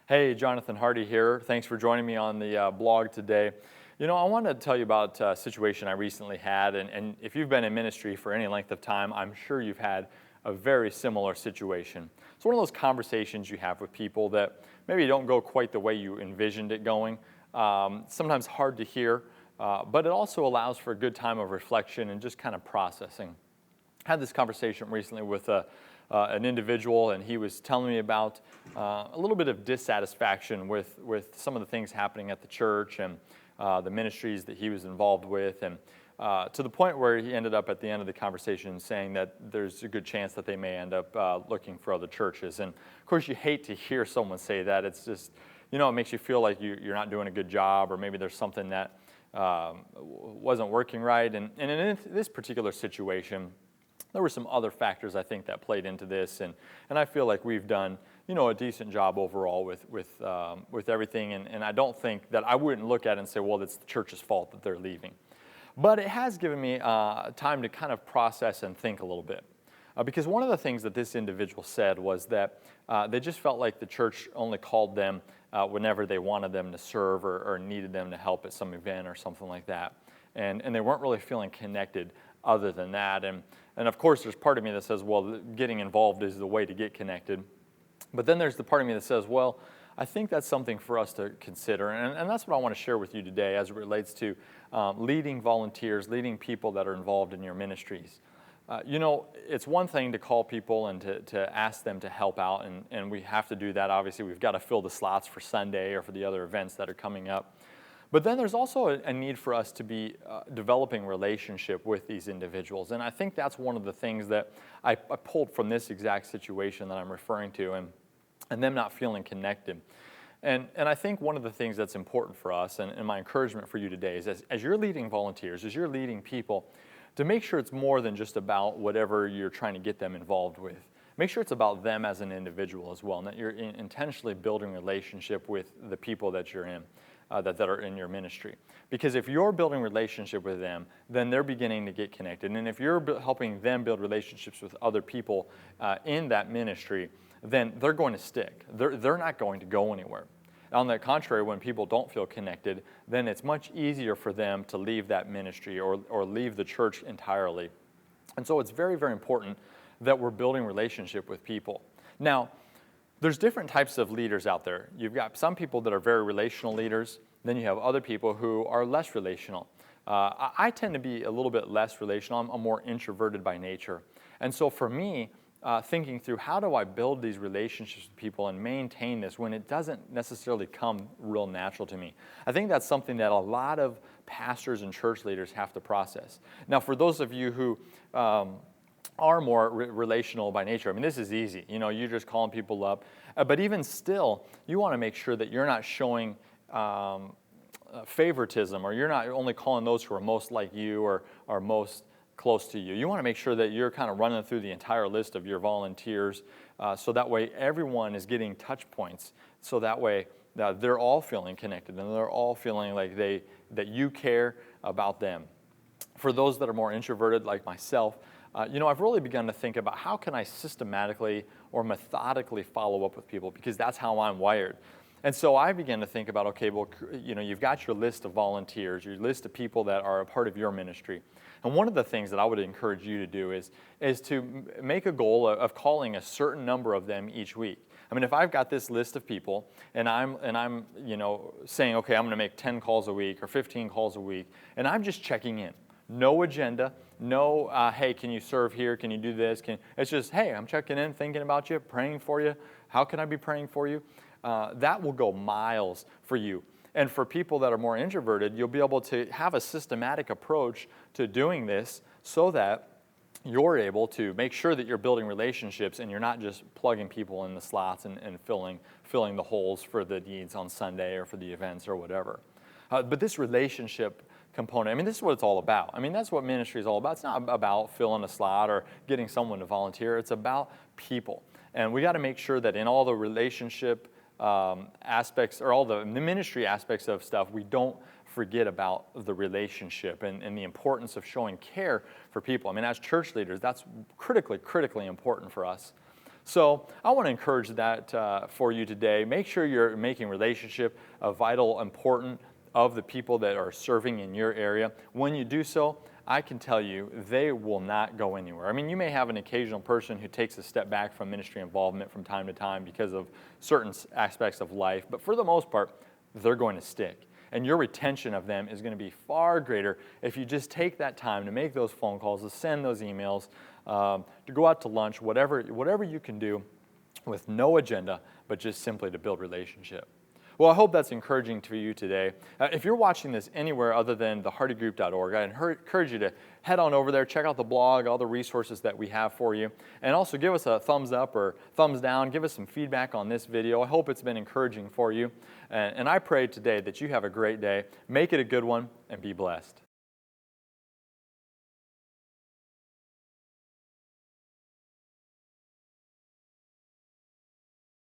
Hey, Jonathan Hardy here. Thanks for joining me on the blog today. I wanted to tell you about a situation I recently had, and if you've been in ministry for any length of time, I'm sure you've had a very similar situation. It's one of those conversations you have with people that maybe don't go quite the way you envisioned it going. Sometimes hard to hear, but it also allows for a good time of reflection and just kind of processing. I had this conversation recently with an individual, and he was telling me about a little bit of dissatisfaction with some of the things happening at the church and the ministries that he was involved with, and to the point where he ended up at the end of the conversation saying that there's a good chance that they may end up looking for other churches. And of course, you hate to hear someone say that. It's just, it makes you feel like you're not doing a good job, or maybe there's something that wasn't working right. And in this particular situation, there were some other factors I think that played into this, and I feel like we've done a decent job overall with everything, and I don't think that I wouldn't look at it and say, well, it's the church's fault that they're leaving. But it has given me time to kind of process and think a little bit, because one of the things that this individual said was that they just felt like the church only called them whenever they wanted them to serve or needed them to help at some event or something like that, and they weren't really feeling connected other than that. And of course, there's part of me that says, well, getting involved is the way to get connected. But then there's the part of me that says, well, I think that's something for us to consider. And that's what I want to share with you today as it relates to leading volunteers, leading people that are involved in your ministries. It's one thing to call people and to ask them to help out, and we have to do that. Obviously, we've got to fill the slots for Sunday or for the other events that are coming up. But then there's also a need for us to be developing relationship with these individuals. And I think that's one of the things that I pulled from this exact situation that I'm referring to, and them not feeling connected. And I think one of the things that's important for us, and my encouragement for you today, is as you're leading volunteers, as you're leading people, to make sure it's more than just about whatever you're trying to get them involved with. Make sure it's about them as an individual as well, and that you're intentionally building a relationship with the people that you're in. That are in your ministry. Because if you're building relationship with them, then they're beginning to get connected. And if you're helping them build relationships with other people in that ministry, then they're going to stick. They're not going to go anywhere. On the contrary, when people don't feel connected, then it's much easier for them to leave that ministry or leave the church entirely. And so it's very, very important that we're building relationship with people. Now, there's different types of leaders out there. You've got some people that are very relational leaders. Then you have other people who are less relational. I tend to be a little bit less relational. I'm more introverted by nature. And so for me, thinking through how do I build these relationships with people and maintain this when it doesn't necessarily come real natural to me, I think that's something that a lot of pastors and church leaders have to process. Now, for those of you who are more relational by nature. I mean, this is easy. You're just calling people up. But even still, you want to make sure that you're not showing favoritism, or you're not only calling those who are most like you or are most close to you. You want to make sure that you're kind of running through the entire list of your volunteers, so that way everyone is getting touch points. So that way they're all feeling connected and they're all feeling like that you care about them. For those that are more introverted like myself, I've really begun to think about how can I systematically or methodically follow up with people, because that's how I'm wired. And so I began to think about, okay, well, you've got your list of volunteers, your list of people that are a part of your ministry. And one of the things that I would encourage you to do is to make a goal of calling a certain number of them each week. I mean, if I've got this list of people and I'm saying, okay, I'm going to make 10 calls a week or 15 calls a week, and I'm just checking in. No agenda, no, hey, can you serve here? Can you do this? It's just, hey, I'm checking in, thinking about you, praying for you. How can I be praying for you? That will go miles for you. And for people that are more introverted, you'll be able to have a systematic approach to doing this so that you're able to make sure that you're building relationships and you're not just plugging people in the slots and filling the holes for the needs on Sunday or for the events or whatever. But this relationship component, I mean, this is what it's all about. I mean, that's what ministry is all about. It's not about filling a slot or getting someone to volunteer. It's about people. And we got to make sure that in all the relationship aspects or all the ministry aspects of stuff, we don't forget about the relationship and the importance of showing care for people. I mean, as church leaders, that's critically important for us. So I want to encourage that for you today. Make sure you're making relationship a vital, important of the people that are serving in your area. When you do so, I can tell you they will not go anywhere. I mean, you may have an occasional person who takes a step back from ministry involvement from time to time because of certain aspects of life, but for the most part, they're going to stick. And your retention of them is going to be far greater if you just take that time to make those phone calls, to send those emails, to go out to lunch, whatever you can do with no agenda, but just simply to build relationship. Well, I hope that's encouraging to you today. If you're watching this anywhere other than thehardygroup.org, I encourage you to head on over there, check out the blog, all the resources that we have for you, and also give us a thumbs up or thumbs down, give us some feedback on this video. I hope it's been encouraging for you, and I pray today that you have a great day. Make it a good one, and be blessed.